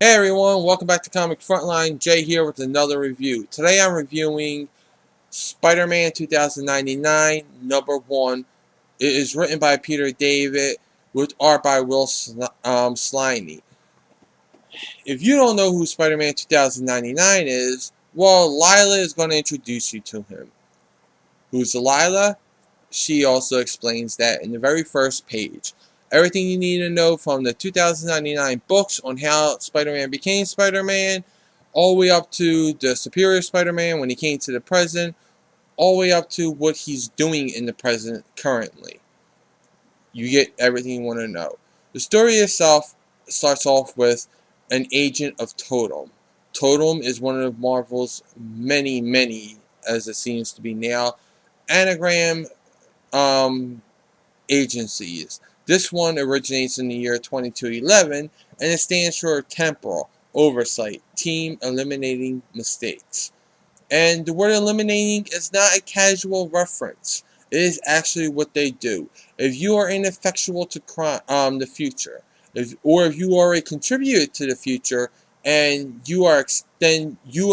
Hey everyone, welcome back to Comic Frontline. Jay here with another review. Today I'm reviewing Spider-Man 2099, number 1. It is written by Peter David with art by Will Sliney. If you don't know who Spider-Man 2099 is, well, Lila is going to introduce you to him. Who's Lila? She also explains that in the very first page. Everything you need to know from the 2099 books on how Spider-Man became Spider-Man, all the way up to the Superior Spider-Man when he came to the present, all the way up to what he's doing in the present currently. You get everything you want to know. The story itself starts off with an agent of T.O.T.E.M. T.O.T.E.M is one of Marvel's many, as it seems to be now, anagram agencies. This one originates in the year 2211 and it stands for Temporal Oversight Team Eliminating Mistakes. And the word eliminating is not a casual reference. It is actually what they do. If you are ineffectual to the future, if you are a contributor to the future, and you are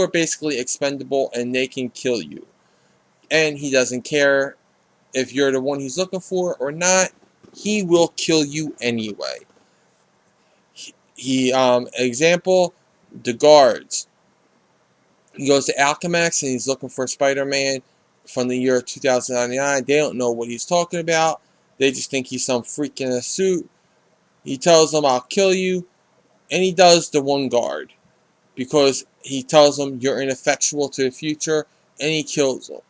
basically expendable, and they can kill you. And he doesn't care if you're the one he's looking for or not. He will kill you anyway. Example, the guards. He goes to Alchemax and he's looking for Spider-Man from the year 2099. They don't know what he's talking about. They just think he's some freak in a suit. He tells them, I'll kill you. And he does the one guard. Because he tells them, you're ineffectual to the future. And he kills them.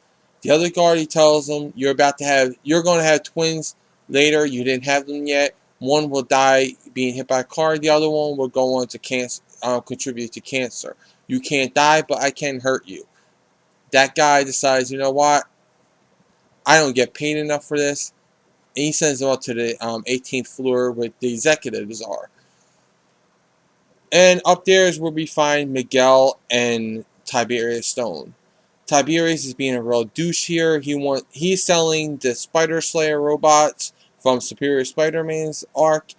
The other guard, he tells them, you're going to have twins later. You didn't have them yet. One will die being hit by a car. The other one will go on to contribute to cancer. You can't die, but I can hurt you. That guy decides, you know what? I don't get paid enough for this. And he sends them up to the 18th floor where the executives are. And up there is where we find Miguel and Tiberius Stone. Tiberius is being a real douche here. He's selling the Spider Slayer robots from Superior Spider-Man's arc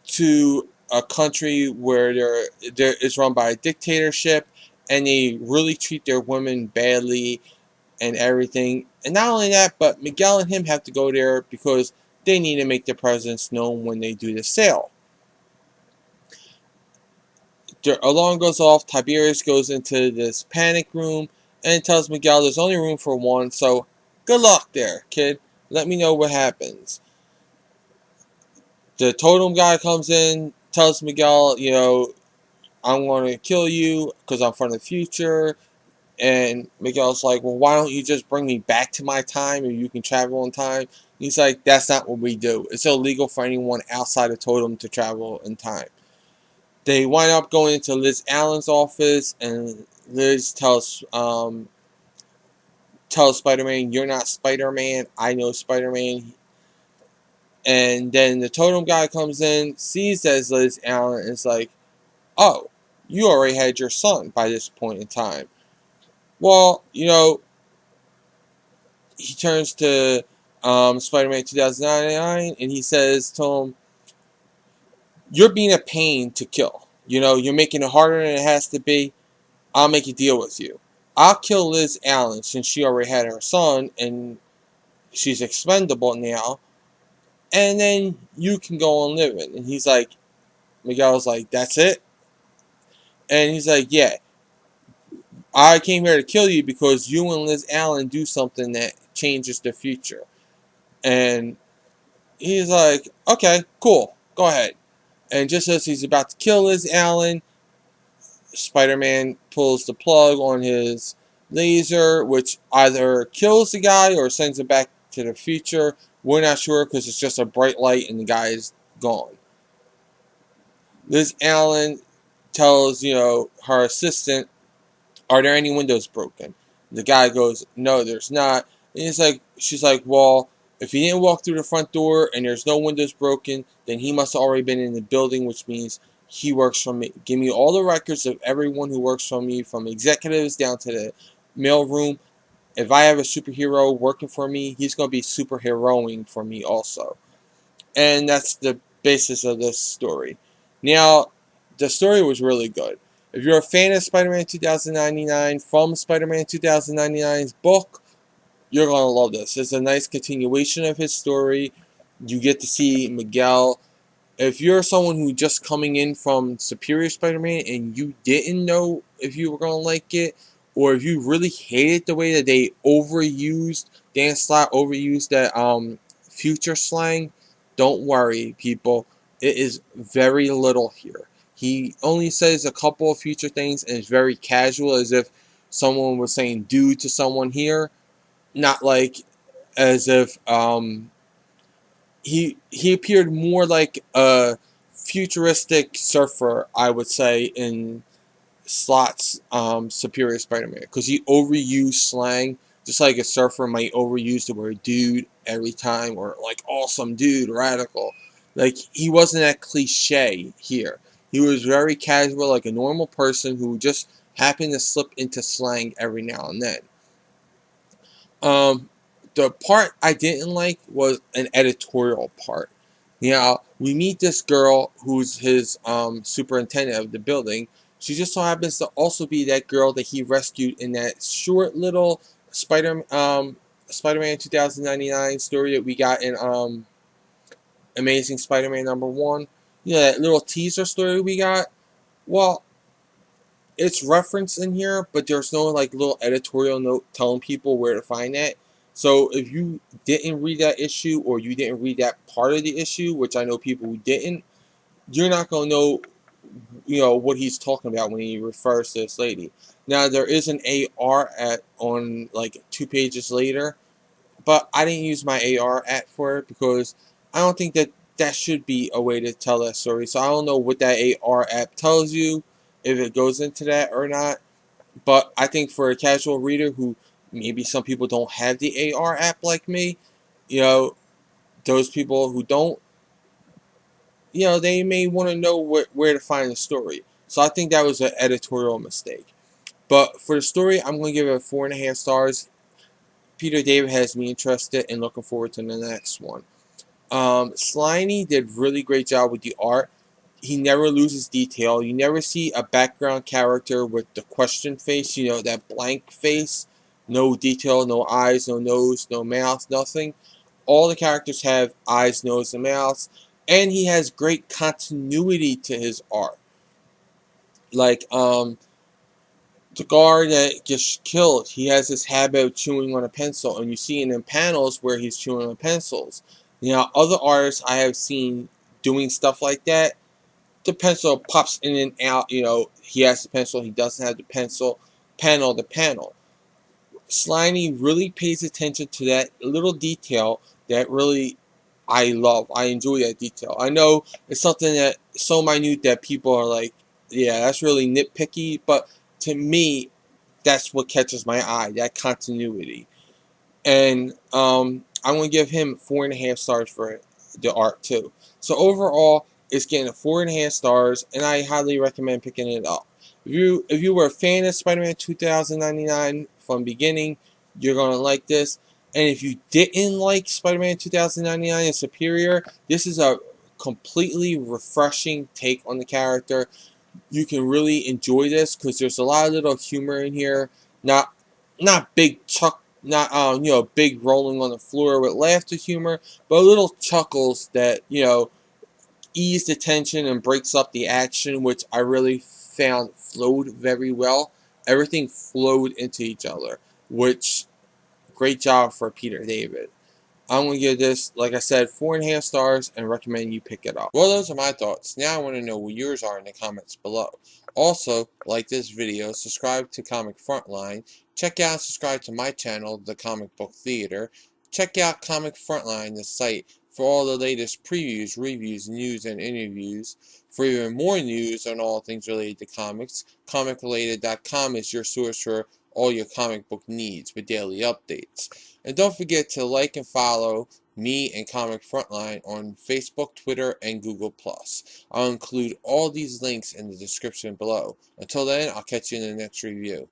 to a country where it's run by a dictatorship, and they really treat their women badly and everything. And not only that, but Miguel and him have to go there because they need to make their presence known when they do the sale. Their alarm goes off. Tiberius goes into this panic room and tells Miguel there's only room for one, so good luck there, kid. Let me know what happens. The T.O.T.E.M guy comes in, tells Miguel, I'm going to kill you because I'm from the future. And Miguel's like, well, why don't you just bring me back to my time and you can travel in time? He's like, that's not what we do. It's illegal for anyone outside of T.O.T.E.M to travel in time. They wind up going into Liz Allen's office, and Liz tells Spider-Man, you're not Spider-Man, I know Spider-Man. And then the T.O.T.E.M guy comes in, sees that it's Liz Allen, and is like, oh, you already had your son by this point in time. Well, he turns to Spider-Man 2099, and he says to him, you're being a pain to kill. You're making it harder than it has to be. I'll make a deal with you. I'll kill Liz Allen since she already had her son and she's expendable now. And then you can go on living. And Miguel's like, that's it? And he's like, yeah. I came here to kill you because you and Liz Allen do something that changes the future. And he's like, okay, cool. Go ahead. And just as he's about to kill Liz Allen, Spider-Man pulls the plug on his laser, which either kills the guy or sends him back to the future. We're not sure because it's just a bright light and the guy is gone. Liz Allen tells, her assistant, are there any windows broken? The guy goes, no, there's not. And she's like, well, if he didn't walk through the front door and there's no windows broken, then he must have already been in the building, which means he works for me. Give me all the records of everyone who works for me, from executives down to the mailroom. If I have a superhero working for me, he's going to be superheroing for me also. And that's the basis of this story. Now, the story was really good. If you're a fan of Spider-Man 2099 from Spider-Man 2099's book, you're gonna love this. It's a nice continuation of his story. You get to see Miguel. If you're someone who just coming in from Superior Spider-Man and you didn't know if you were gonna like it, or if you really hated the way that they overused Dan Slott overused that future slang, don't worry, people. It is very little here. He only says a couple of future things and it's very casual, as if someone was saying dude to someone here, not like as if he appeared more like a futuristic surfer, I would say, in Slott's Superior Spider-Man, because he overused slang, just like a surfer might overuse the word dude every time, or like awesome dude, radical. Like, he wasn't that cliche here. He was very casual, like a normal person who just happened to slip into slang every now and then. Um, the part I didn't like was an editorial part. We meet this girl who's his superintendent of the building. She just so happens to also be that girl that he rescued in that short little Spider-Man 2099 story that we got in Amazing Spider-Man #1. That little teaser story we got. Well, it's referenced in here, but there's no like little editorial note telling people where to find that. So if you didn't read that issue, or you didn't read that part of the issue, which I know people who didn't, you're not gonna know, what he's talking about when he refers to this lady. Now there is an AR at on like 2 pages later, but I didn't use my AR at for it because I don't think that that should be a way to tell that story. So I don't know what that AR app tells you, if it goes into that or not. But I think for a casual reader who maybe some people don't have the AR app like me, you know, those people who don't, they may want to know where to find the story. So I think that was an editorial mistake. But for the story, I'm going to give it 4.5 stars. Peter David has me interested and looking forward to the next one. Sliney did really great job with the art. He never loses detail. You never see a background character with the question face, that blank face. No detail, no eyes, no nose, no mouth, nothing. All the characters have eyes, nose, and mouths. And he has great continuity to his art. Like, the guard that gets killed, he has this habit of chewing on a pencil, and you see it in panels where he's chewing on pencils. Other artists I have seen doing stuff like that, the pencil pops in and out. He has the pencil, he doesn't have the pencil, panel to panel. Sliney really pays attention to that little detail that really I love. I enjoy that detail. I know it's something that so minute that people are like, yeah, that's really nitpicky, but to me, that's what catches my eye, that continuity. And I'm going to give him 4.5 stars for the art too. So overall, it's getting a 4.5 stars, and I highly recommend picking it up. If you were a fan of Spider-Man 2099 from beginning, you're going to like this. And if you didn't like Spider-Man 2099 and Superior, this is a completely refreshing take on the character. You can really enjoy this because there's a lot of little humor in here. Not big big rolling on the floor with laughter humor, but little chuckles that ease the tension and breaks up the action, which I really found flowed very well. Everything flowed into each other, which great job for Peter David. I'm going to give this, like I said, 4.5 stars and recommend you pick it up. Well, those are my thoughts. Now I want to know what yours are in the comments below. Also, like this video, subscribe to Comic Frontline, check out and subscribe to my channel, The Comic Book Theater. Check out Comic Frontline, the site, for all the latest previews, reviews, news, and interviews. For even more news on all things related to comics, comicrelated.com is your source for all your comic book needs with daily updates. And don't forget to like and follow me and Comic Frontline on Facebook, Twitter, and Google+. I'll include all these links in the description below. Until then, I'll catch you in the next review.